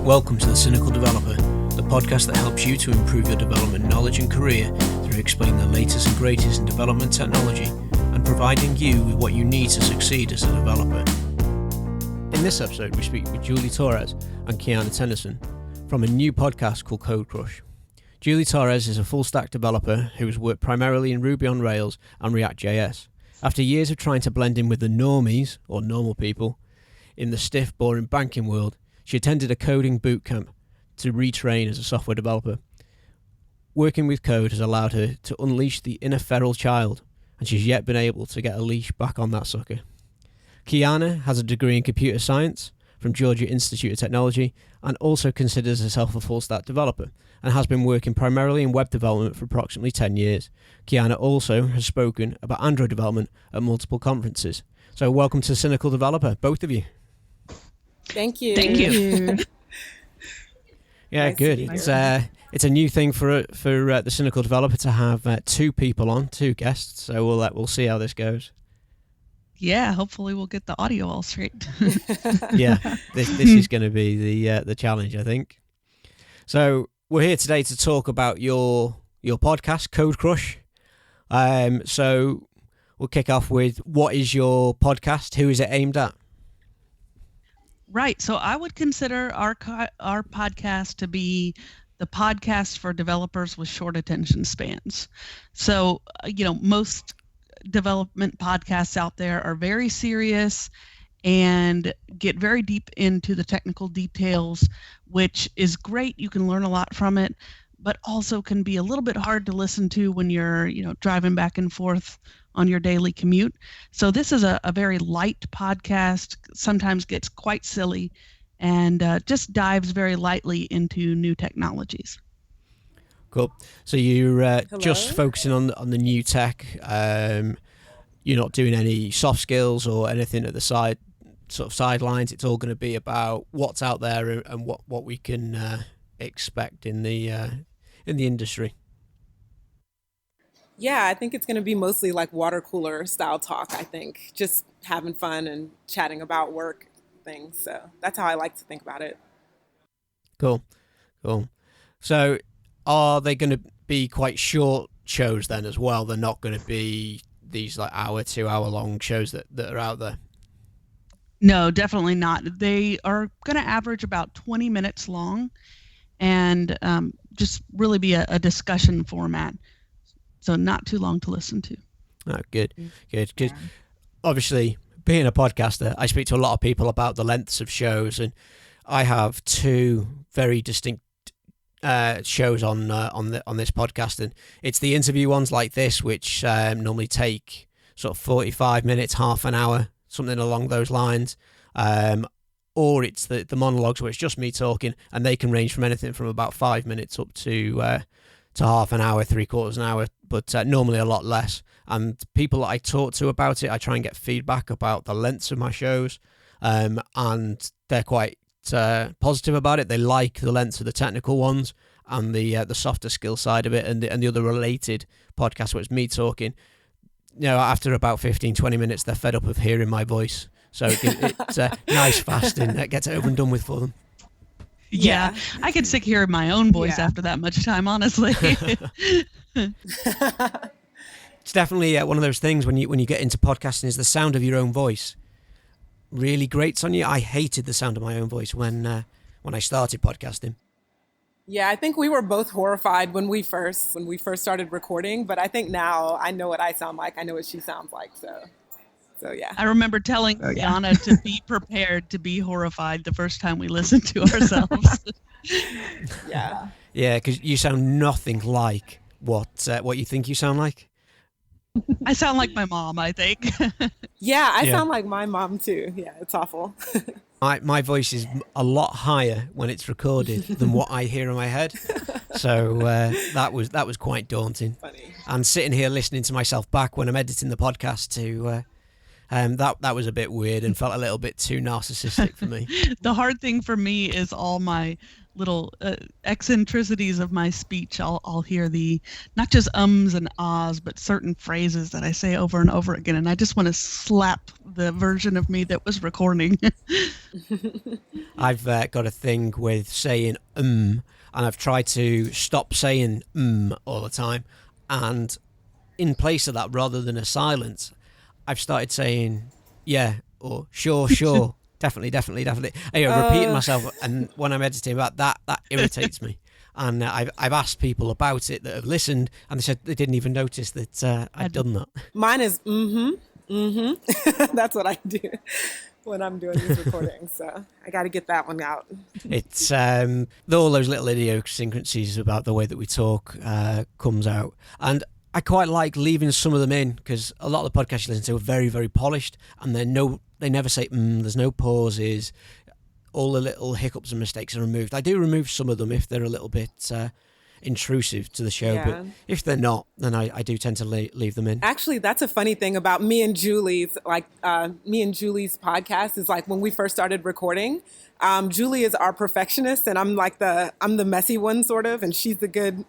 Welcome to The Cynical Developer, the podcast that helps you to improve your development knowledge and career through explaining the latest and greatest in development technology and providing you with what you need to succeed as a developer. In this episode, we speak with Julie Torres and Kiana Tennyson from a new podcast called CodeCrush. Julie Torres is a full-stack developer who has worked primarily in Ruby on Rails and React.js. After years of trying to blend in with the normies, or normal people, in the stiff, boring banking world, she attended a coding bootcamp to retrain as a software developer. Working with code has allowed her to unleash the inner feral child, and she's yet been able to get a leash back on that sucker. Kiana has a degree in computer science from Georgia Institute of Technology and also considers herself a full-stack developer and has been working primarily in web development for approximately 10 years. Kiana also has spoken about Android development at multiple conferences. So welcome to Cynical Developer, both of you. Thank you. Thank you. Yeah, Nice good. to be here. It's a new thing for the Cynical Developer to have two people on, two guests. So we'll see how this goes. Yeah, hopefully we'll get the audio all straight. Yeah, this is going to be the challenge, I think. So we're here today to talk about your podcast, CodeCrush. So we'll kick off with, what is your podcast? Who is it aimed at? Right. So I would consider our podcast to be the podcast for developers with short attention spans. So, most development podcasts out there are very serious and get very deep into the technical details, which is great. You can learn a lot from it, but also can be a little bit hard to listen to when you're, driving back and forth on your daily commute. So this is a very light podcast, sometimes gets quite silly, and just dives very lightly into new technologies. Cool. So you're just focusing on the new tech. You're not doing any soft skills or anything at the sidelines. It's all going to be about what's out there and what we can expect in the industry. Yeah, I think it's going to be mostly like water cooler style talk, I think. Just having fun and chatting about work things. So that's how I like to think about it. Cool. So are they going to be quite short shows then as well? They're not going to be these like 2 hour long shows that are out there? No, definitely not. They are going to average about 20 minutes long and just really be a discussion format. So not too long to listen to. Oh, good. Because obviously, being a podcaster, I speak to a lot of people about the lengths of shows, and I have two very distinct shows on this podcast, and it's the interview ones like this, which normally take sort of 45 minutes, half an hour, something along those lines, or it's the monologues where it's just me talking, and they can range from anything from about 5 minutes up to half an hour, 3/4 an hour, but normally a lot less. And people that I talk to about it, I try and get feedback about the lengths of my shows, and they're quite positive about it. They like the lengths of the technical ones and the softer skill side of it, and the other related podcasts where it's me talking. After about 15-20 minutes, they're fed up of hearing my voice, so it's nice, fast, and that gets it over and done with for them. Yeah, I could sick of hearing my own voice after that much time, honestly. It's definitely one of those things when you get into podcasting, is the sound of your own voice really grates on you. I hated the sound of my own voice when I started podcasting. Yeah, I think we were both horrified when we first started recording, but I think now I know what I sound like. I know what she sounds like. So yeah. I remember telling Kiana to be prepared to be horrified the first time we listened to ourselves. Yeah. Yeah, because you sound nothing like what you think you sound like. I sound like my mom, I think. Yeah, I sound like my mom too. Yeah, it's awful. My voice is a lot higher when it's recorded than what I hear in my head. So that was quite daunting. Funny. And sitting here listening to myself back when I'm editing the podcast to That was a bit weird and felt a little bit too narcissistic for me. The hard thing for me is all my little eccentricities of my speech. I'll hear the not just ums and ahs, but certain phrases that I say over and over again, and I just want to slap the version of me that was recording. I've got a thing with saying and I've tried to stop saying all the time, and in place of that, rather than a silence, I've started saying yeah or sure definitely, repeating myself, and when I'm editing that irritates me. And I've asked people about it that have listened, and they said they didn't even notice that I'd done that. Mine is that's what I do when I'm doing these recordings, so I got to get that one out. It's all those little idiosyncrasies about the way that we talk comes out, and I quite like leaving some of them in, because a lot of the podcasts you listen to are very, very polished, and they never say there's no pauses, all the little hiccups and mistakes are removed. I do remove some of them if they're a little bit intrusive to the show, but if they're not, then I do tend to leave them in. Actually, that's a funny thing about me and Julie's podcast is, like, when we first started recording, Julie is our perfectionist, and I'm the messy one, sort of, and she's the good,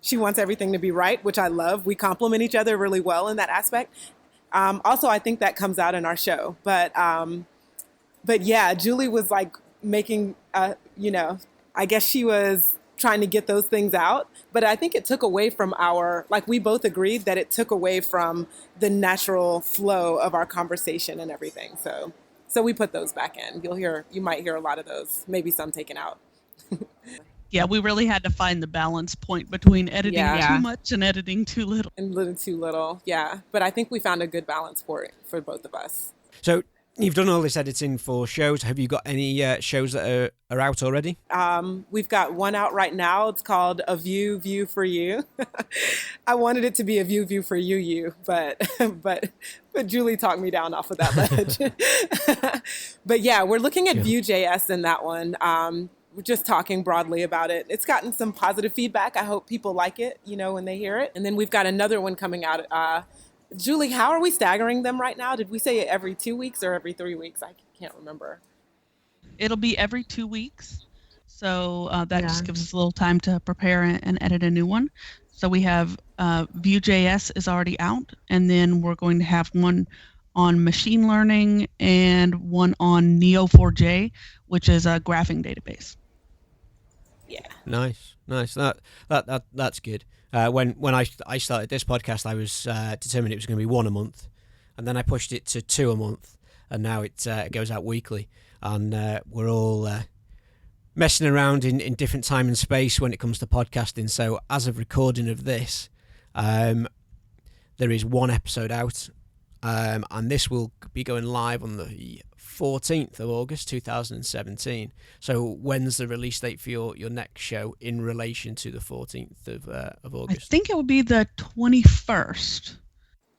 she wants everything to be right, which I love. We complement each other really well in that aspect. Also, I think that comes out in our show. But yeah, Julie was like making, I guess she was trying to get those things out. But I think it took away from we both agreed that it took away from the natural flow of our conversation and everything. So we put those back in. You might hear a lot of those, maybe some taken out. Yeah, we really had to find the balance point between editing too much and editing too little. And too little, yeah. But I think we found a good balance for both of us. So you've done all this editing for shows. Have you got any shows that are out already? We've got one out right now. It's called A View for You. I wanted it to be A View for You, but Julie talked me down off of that ledge. But yeah, we're looking at Vue.js in that one. We're just talking broadly about it. It's gotten some positive feedback. I hope people like it, when they hear it. And then we've got another one coming out. Julie, how are we staggering them right now? Did we say every 2 weeks or every 3 weeks? I can't remember. It'll be every 2 weeks. So that just gives us a little time to prepare and edit a new one. So we have Vue.js is already out, and then we're going to have one on machine learning and one on Neo4j, which is a graphing database. Yeah. Nice. That's good. When I started this podcast, I was determined it was going to be one a month, and then I pushed it to 2 a month, and now it goes out weekly. And we're all messing around in different time and space when it comes to podcasting. So as of recording of this, there is one episode out, and this will be going live on the 14th of August 2017. So when's the release date for your next show in relation to the 14th of August? I think it will be the 21st.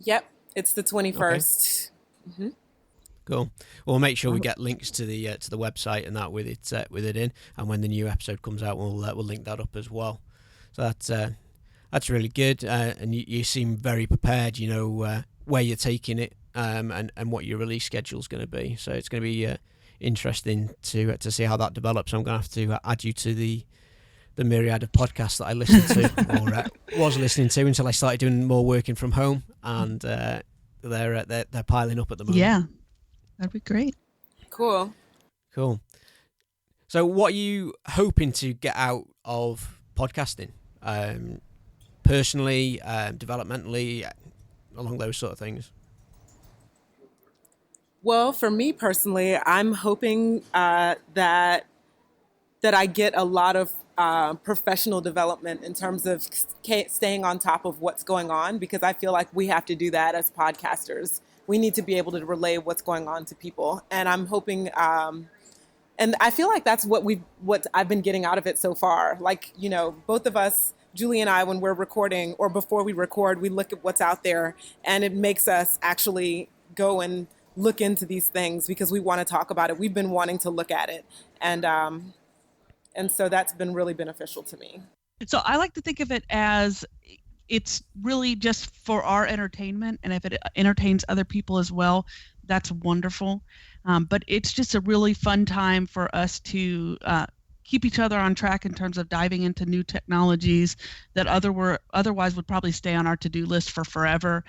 Yep, it's the 21st. Okay. Mm-hmm. Cool. We'll make sure we get links to the website and that with it in, and when the new episode comes out, we'll link that up as well. So that's really good, and you seem very prepared. You know where you're taking it, and what your release schedule is going to be. So it's going to be interesting to see how that develops. I'm going to have to add you to the myriad of podcasts that I listen to or was listening to until I started doing more working from home, and they're piling up at the moment. Yeah, that'd be great. Cool. So what are you hoping to get out of podcasting? Personally, developmentally, along those sort of things? Well, for me personally, I'm hoping that I get a lot of professional development in terms of staying on top of what's going on, because I feel like we have to do that as podcasters. We need to be able to relay what's going on to people. And I'm hoping, and I feel like that's what I've been getting out of it so far. Like, both of us, Julie and I, when we're recording or before we record, we look at what's out there, and it makes us actually go and look into these things because we want to talk about it. We've been wanting to look at it. And so that's been really beneficial to me. So I like to think of it as it's really just for our entertainment, and if it entertains other people as well, that's wonderful. But it's just a really fun time for us to keep each other on track in terms of diving into new technologies that otherwise would probably stay on our to-do list for forever,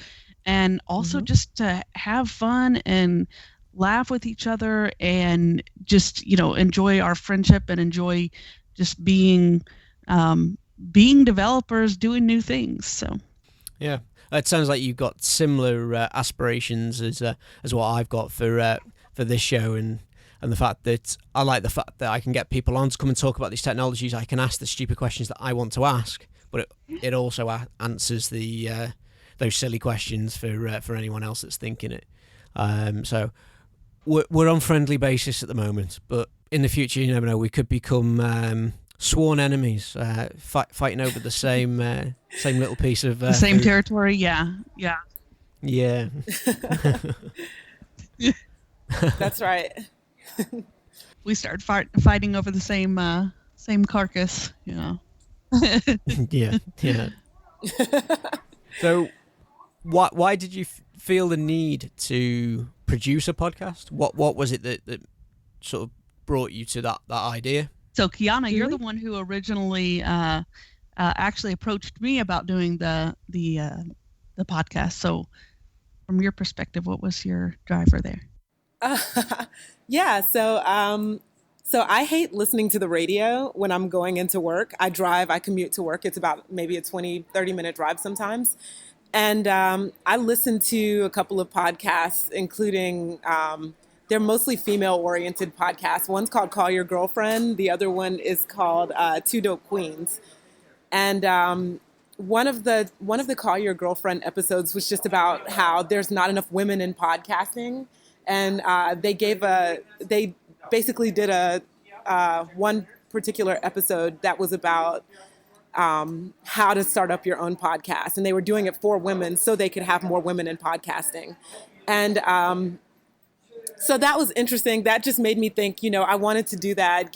and also just to have fun and laugh with each other and just enjoy our friendship and enjoy just being developers doing new things. So yeah, it sounds like you've got similar aspirations as what I've got for this show, and the fact that I like the fact that I can get people on to come and talk about these technologies. I can ask the stupid questions that I want to ask, but it also answers the those silly questions for anyone else that's thinking it. So we're on friendly basis at the moment, but in the future, you never know. We could become sworn enemies, fighting over the same little piece of the same food. territory. Yeah. That's right. We started fighting over the same carcass. Yeah. So, why did you feel the need to produce a podcast? What was it that sort of brought you to that idea? So, Kiana, you're the one who originally actually approached me about doing the podcast. So, from your perspective, what was your driver there? Yeah. So I hate listening to the radio when I'm going into work. I commute to work. It's about maybe a 20-30 minute drive sometimes. And I listen to a couple of podcasts, including they're mostly female-oriented podcasts. One's called Call Your Girlfriend. The other one is called Two Dope Queens. And one of the Call Your Girlfriend episodes was just about how there's not enough women in podcasting. And they basically did a one particular episode that was about how to start up your own podcast. And they were doing it for women so they could have more women in podcasting. And so that was interesting. That just made me think, I wanted to do that,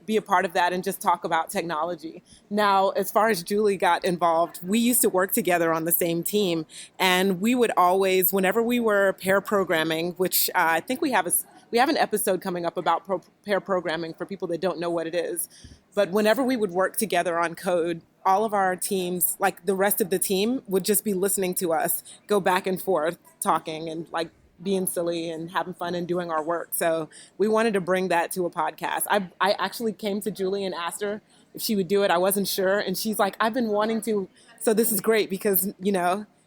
be a part of that, and just talk about technology. Now, as far as Julie got involved, we used to work together on the same team, and we would always, whenever we were pair programming, which I think we have an episode coming up about pair programming for people that don't know what it is. But whenever we would work together on code, all of our teams, like the rest of the team, would just be listening to us go back and forth, talking and like being silly and having fun and doing our work. So we wanted to bring that to a podcast. I actually came to Julie and asked her if she would do it. I wasn't sure. And she's like, I've been wanting to. So this is great because,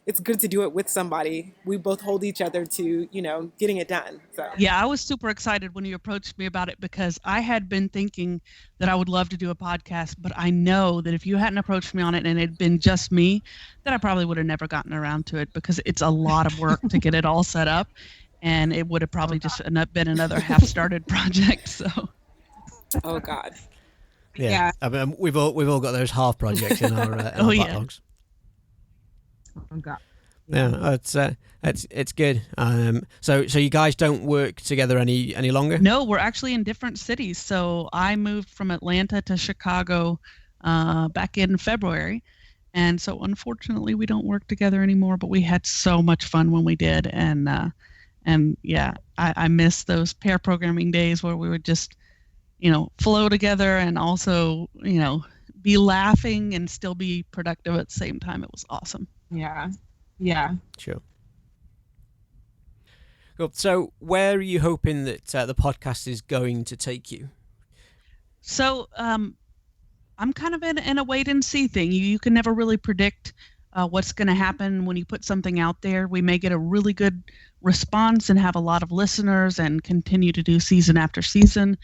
it's good to do it with somebody. We both hold each other to, getting it done. So yeah, I was super excited when you approached me about it because I had been thinking that I would love to do a podcast, but I know that if you hadn't approached me on it and it had been just me, that I probably would have never gotten around to it because it's a lot of work to get it all set up, and it would have probably just been another half-started project. So. Oh God. Yeah. I mean, we've all got those half projects in our backlogs. Oh God. Yeah, it's good. So you guys don't work together any longer? No, we're actually in different cities. So I moved from Atlanta to Chicago back in February, and so unfortunately we don't work together anymore. But we had so much fun when we did, and yeah, I miss those pair programming days where we would just flow together and also be laughing and still be productive at the same time. It was awesome. Yeah. Sure. Cool. So where are you hoping that the podcast is going to take you? So I'm kind of in a wait and see thing. You can never really predict what's going to happen when you put something out there. We may get a really good response and have a lot of listeners and continue to do season after season.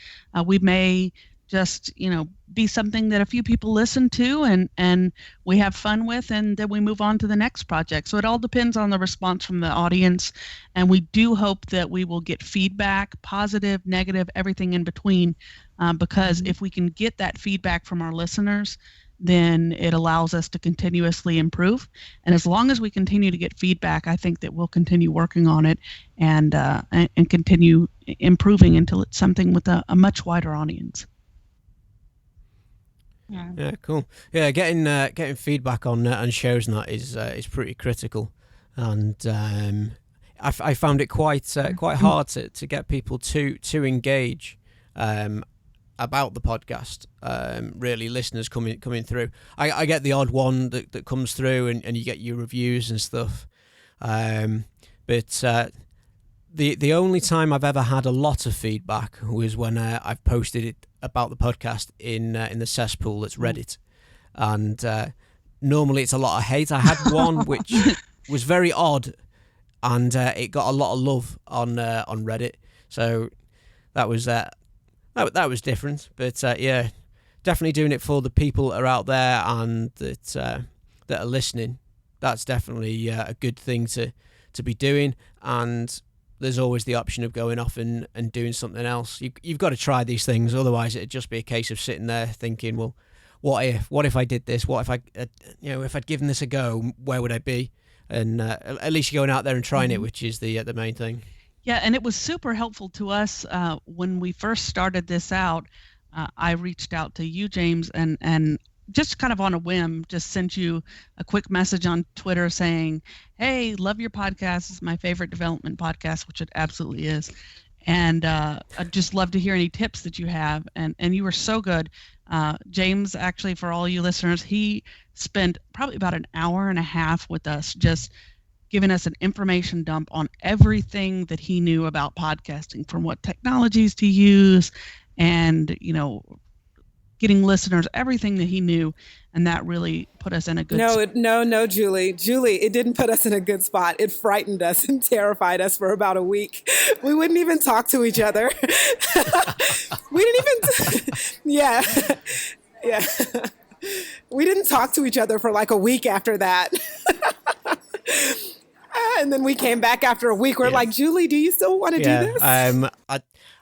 We may just be something that a few people listen to and we have fun with, and then we move on to the next project. So it all depends on the response from the audience, and we do hope that we will get feedback, positive, negative, everything in between, because if we can get that feedback from our listeners, then it allows us to continuously improve. And as long as we continue to get feedback, I think that we'll continue working on it and continue improving until it's something with a much wider audience. Yeah, cool. Yeah, getting feedback on shows and that is pretty critical, and I found it quite hard to get people to engage about the podcast. Really, listeners coming through. I get the odd one that comes through, and you get your reviews and stuff. But the only time I've ever had a lot of feedback was when I've posted it about the podcast in the cesspool that's Reddit, and normally it's a lot of hate. I had one which was very odd, and it got a lot of love on Reddit, so that was that was different. But yeah, definitely doing it for the people that are out there and that are listening. That's definitely a good thing to be doing, and there's always the option of going off and doing something else. You've got to try these things, otherwise it'd just be a case of sitting there thinking, well, what if I did this? What if I if I'd given this a go, where would I be? And at least you're going out there and trying it, which is the main thing. Yeah, and it was super helpful to us when we first started this out. I reached out to you, James, and just kind of on a whim, just sent you a quick message on Twitter saying, hey, love your podcast. It's my favorite development podcast, which it absolutely is. And I'd just love to hear any tips that you have. And you were so good. James, actually, for all you listeners, he spent probably about an hour and a half with us, just giving us an information dump on everything that he knew about podcasting, from what technologies to use and, getting listeners, everything that he knew, and that really put us in a good spot. No, Julie, it didn't put us in a good spot. It frightened us and terrified us for about a week. We wouldn't even talk to each other. We didn't even, yeah. We didn't talk to each other for like a week after that. And then we came back after a week. We're like, Julie, do you still want to do this?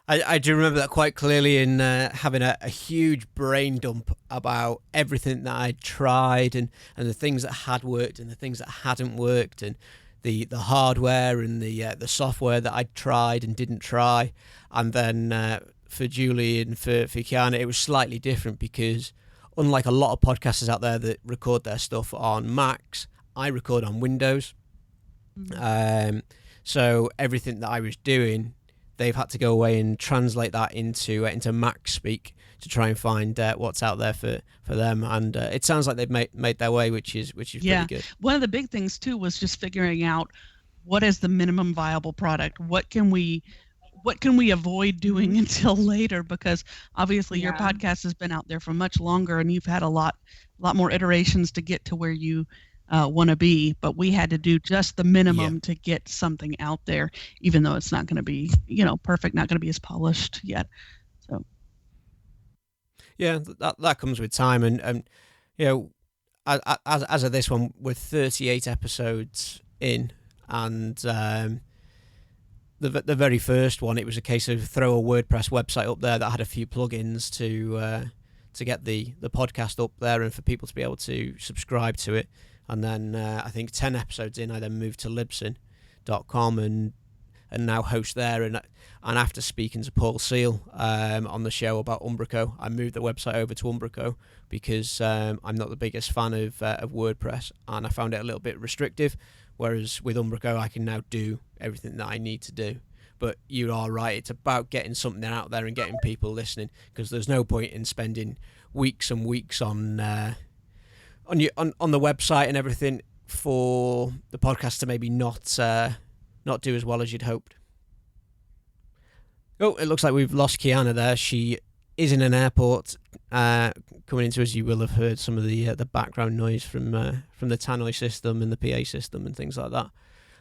I do remember that quite clearly, in having a huge brain dump about everything that I'd tried and the things that had worked and the things that hadn't worked, and the hardware and the software that I'd tried and didn't try. And then for Julie and for Kiana, it was slightly different, because unlike a lot of podcasters out there that record their stuff on Macs, I record on Windows. So everything that I was doing, they've had to go away and translate that into Mac speak to try and find what's out there for them. And it sounds like they've made their way, which is pretty good. One of the big things too was just figuring out what is the minimum viable product. What can we avoid doing until later? Because obviously your podcast has been out there for much longer, and you've had a lot more iterations to get to where you want to be, but we had to do just the minimum to get something out there, even though it's not going to be, perfect, not going to be as polished yet. So, yeah, that comes with time, and as of this one, we're 38 episodes in, and the very first one, it was a case of throw a WordPress website up there that had a few plugins to get the podcast up there and for people to be able to subscribe to it. And then I think 10 episodes in, I then moved to Libsyn.com and now host there. And after speaking to Paul Seal on the show about Umbraco, I moved the website over to Umbraco because I'm not the biggest fan of WordPress, and I found it a little bit restrictive. Whereas with Umbraco, I can now do everything that I need to do. But you are right; it's about getting something out there and getting people listening, because there's no point in spending weeks and weeks on the website and everything for the podcast to maybe not do as well as you'd hoped. Oh, it looks like we've lost Kiana there. She is in an airport coming into us. You will have heard some of the background noise from the tannoy system and the PA system and things like that.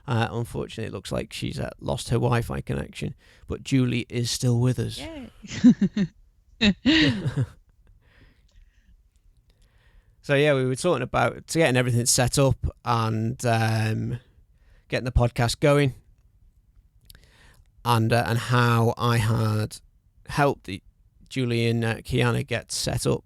Unfortunately, it looks like she's lost her Wi-Fi connection, but Julie is still with us. Yay. So yeah, we were talking about getting everything set up and getting the podcast going, and how I had helped Julie and Kiana get set up.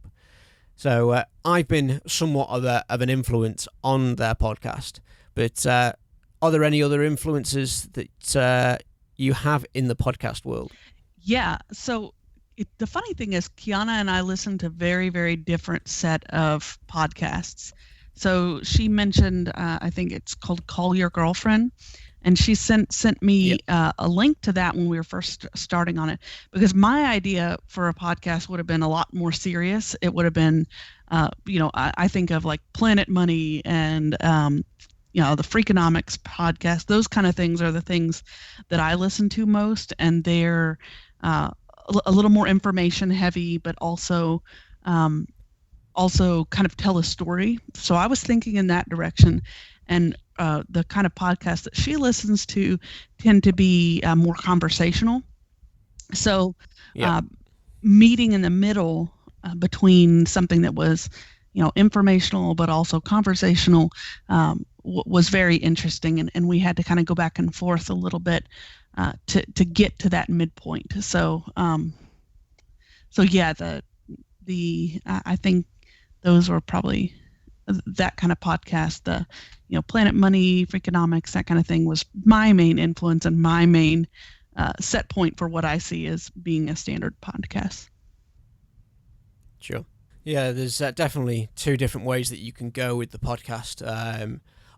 So I've been somewhat of an influence on their podcast, but are there any other influences that you have in the podcast world? Yeah. So the funny thing is, Kiana and I listen to very, very different set of podcasts. So she mentioned, I think it's called Call Your Girlfriend, and she sent me a link to that when we were first starting on it, because my idea for a podcast would have been a lot more serious. It would have been, I think of like Planet Money and the Freakonomics podcast. Those kind of things are the things that I listen to most, and they're a little more information heavy, but also kind of tell a story. So I was thinking in that direction, and the kind of podcasts that she listens to tend to be more conversational. So meeting in the middle between something that was, informational but also conversational was very interesting, and we had to kind of go back and forth a little bit to get to that midpoint. So yeah, I think those were probably that kind of podcast. The Planet Money, Freakonomics, that kind of thing was my main influence and my main set point for what I see as being a standard podcast. Sure. Yeah, there's definitely two different ways that you can go with the podcast.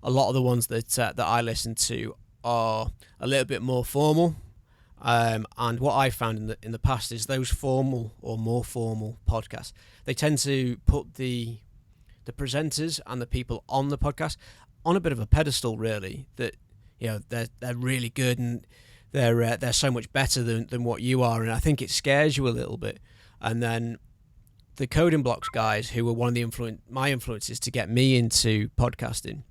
A lot of the ones that I listen to are a little bit more formal, and what I found in the past is those formal or more formal podcasts, they tend to put the presenters and the people on the podcast on a bit of a pedestal, really, that they're really good and they're so much better than what you are, and I think it scares you a little bit. And then the Coding Blocks guys, who were one of the my influences to get me into podcasting,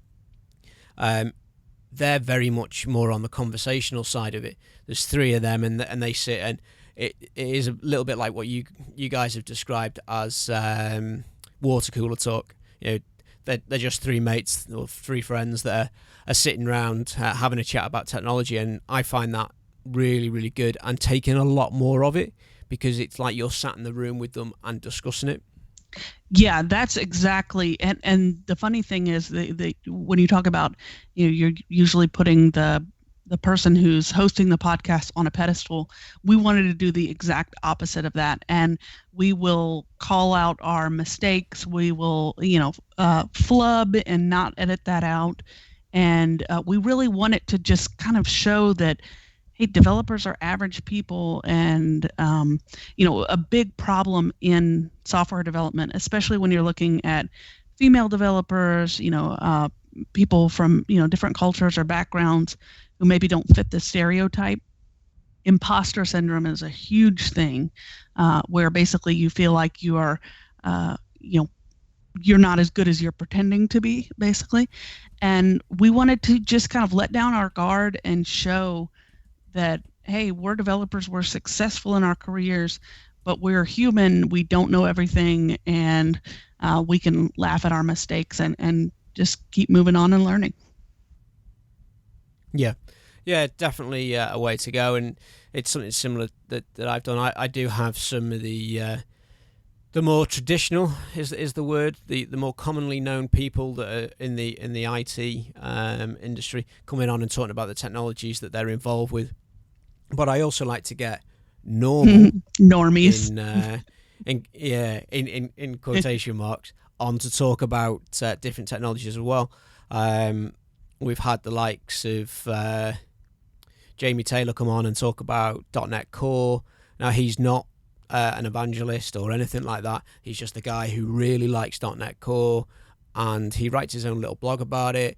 they're very much more on the conversational side of it. There's three of them, and they sit, and it is a little bit like what you guys have described as water cooler talk. They're just three mates or three friends that are sitting around having a chat about technology, and I find that really, really good, and taking a lot more of it, because it's like you're sat in the room with them and discussing it. Yeah, that's exactly. And the funny thing is, when you talk about, you're usually putting the person who's hosting the podcast on a pedestal. We wanted to do the exact opposite of that, and we will call out our mistakes. We will, flub and not edit that out, and we really want it to just kind of show that, hey, developers are average people, and a big problem in software development, especially when you're looking at female developers, people from different cultures or backgrounds who maybe don't fit the stereotype. Imposter syndrome is a huge thing, where basically you feel like you are, you're not as good as you're pretending to be, basically. And we wanted to just kind of let down our guard and show that, hey, we're developers, we're successful in our careers, but we're human, we don't know everything, and we can laugh at our mistakes and just keep moving on and learning. Yeah, definitely a way to go, and it's something similar that I've done. I do have some of the more traditional is the word, the more commonly known people that are in the IT industry coming on and talking about the technologies that they're involved with. But I also like to get normal normies in quotation marks on to talk about different technologies as well. We've had the likes of Jamie Taylor come on and talk about .NET Core. Now, he's not an evangelist or anything like that. He's just a guy who really likes .NET Core, and he writes his own little blog about it,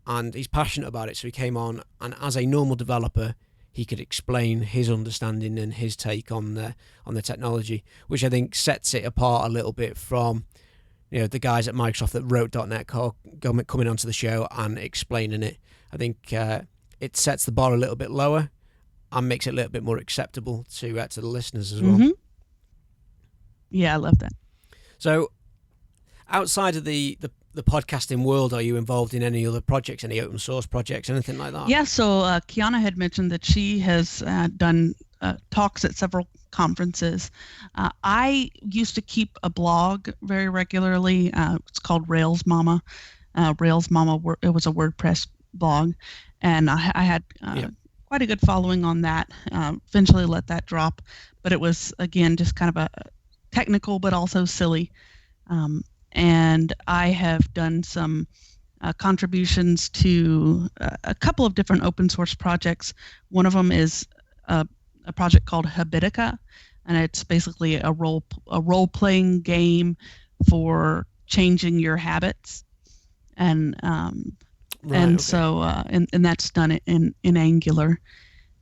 and he's passionate about it. So he came on, and as a normal developer, he could explain his understanding and his take on the technology, which I think sets it apart a little bit from the guys at Microsoft that wrote .NET Core coming onto the show and explaining it. I think it sets the bar a little bit lower and makes it a little bit more acceptable to the listeners as well. Mm-hmm. Yeah, I love that. So, outside of the podcasting world, are you involved in any other projects, any open source projects, anything like that? Yeah, so Kiana had mentioned that she has done talks at several conferences. I used to keep a blog very regularly. It's called Rails Mama. Rails Mama, it was a WordPress blog, and I had quite a good following on that. Eventually let that drop, but it was, again, just kind of a technical but also silly. And I have done some contributions to a couple of different open source projects. One of them is a project called Habitica, and it's basically a role playing game for changing your habits. And so that's done in Angular,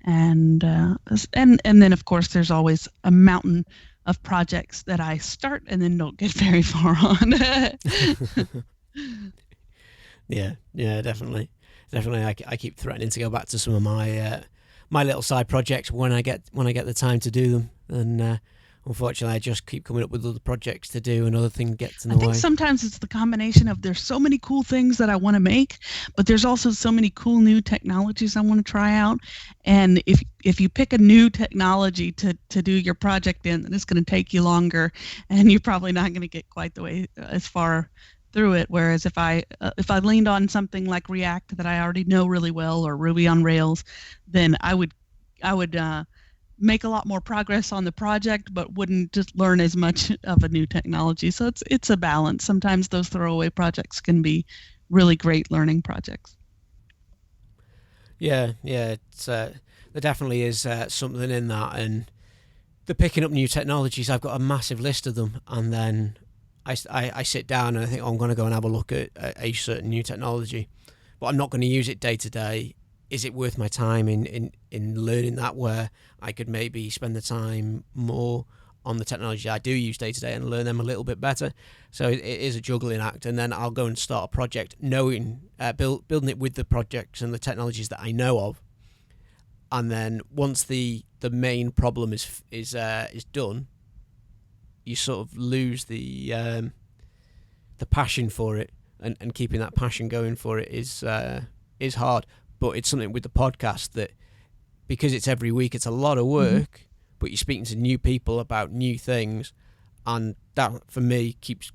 and then of course there's always a mountain of projects that I start and then don't get very far on. Yeah, definitely. I keep threatening to go back to some of my my little side projects when I get the time to do them, and unfortunately I just keep coming up with other projects to do and other things get in the way. I think sometimes it's the combination of there's so many cool things that I want to make, but there's also so many cool new technologies I want to try out. And if you pick a new technology to do your project in, then it's going to take you longer, and you're probably not going to get quite the way as far through it. Whereas if I leaned on something like React that I already know really well, or Ruby on Rails, then I would make a lot more progress on the project, but wouldn't just learn as much of a new technology. So it's a balance. Sometimes those throwaway projects can be really great learning projects. Yeah, it's there definitely is something in that, and the picking up new technologies. I've got a massive list of them, and then I sit down and I think, I'm going to go and have a look at a certain new technology, but I'm not going to use it day to day. Is it worth my time in learning that, where I could maybe spend the time more on the technology I do use day to day and learn them a little bit better? So it is a juggling act, and then I'll go and start a project knowing, building it with the projects and the technologies that I know of, and then once the main problem is done, you sort of lose the passion for it, and keeping that passion going for it is hard. But it's something with the podcast that, because it's every week, it's a lot of work, but you're speaking to new people about new things, and that for me keeps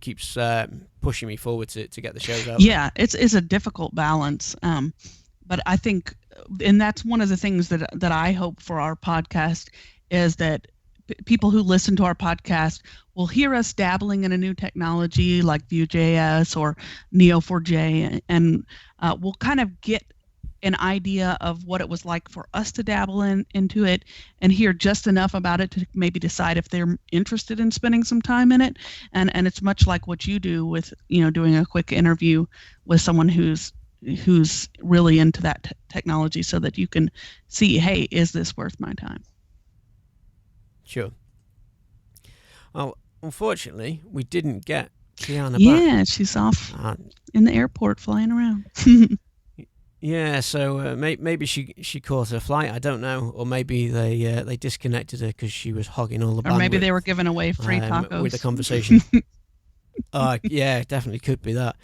pushing me forward to get the shows out. Yeah, it's a difficult balance, but I think, and that's one of the things that I hope for our podcast, is that people who listen to our podcast will hear us dabbling in a new technology like Vue.js or Neo4j, and we'll kind of get an idea of what it was like for us to dabble into it, and hear just enough about it to maybe decide if they're interested in spending some time in it. And it's much like what you do with, doing a quick interview with someone who's really into that technology, so that you can see, hey, is this worth my time? Sure. Well, unfortunately, we didn't get Kiana back. Yeah, she's off in the airport flying around. Yeah, so maybe she caught her flight. I don't know, or maybe they disconnected her because she was hogging all the bandwidth. Or maybe they were giving away free tacos with the conversation. Yeah, definitely could be that.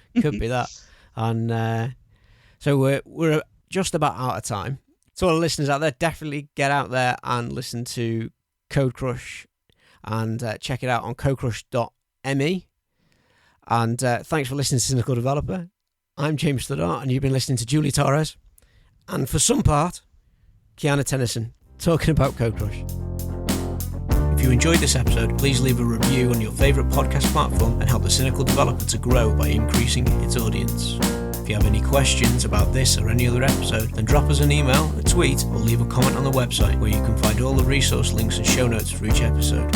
And so we're just about out of time. So all the listeners out there, definitely get out there and listen to CodeCrush, and check it out on codecrush.me. And thanks for listening to Cynical Developer. I'm James Stoddart, and you've been listening to Julie Torres, and for some part, Kiana Tennyson, talking about CodeCrush. If you enjoyed this episode, please leave a review on your favourite podcast platform and help the Cynical Developer to grow by increasing its audience. If you have any questions about this or any other episode, then drop us an email, a tweet, or leave a comment on the website, where you can find all the resource links and show notes for each episode.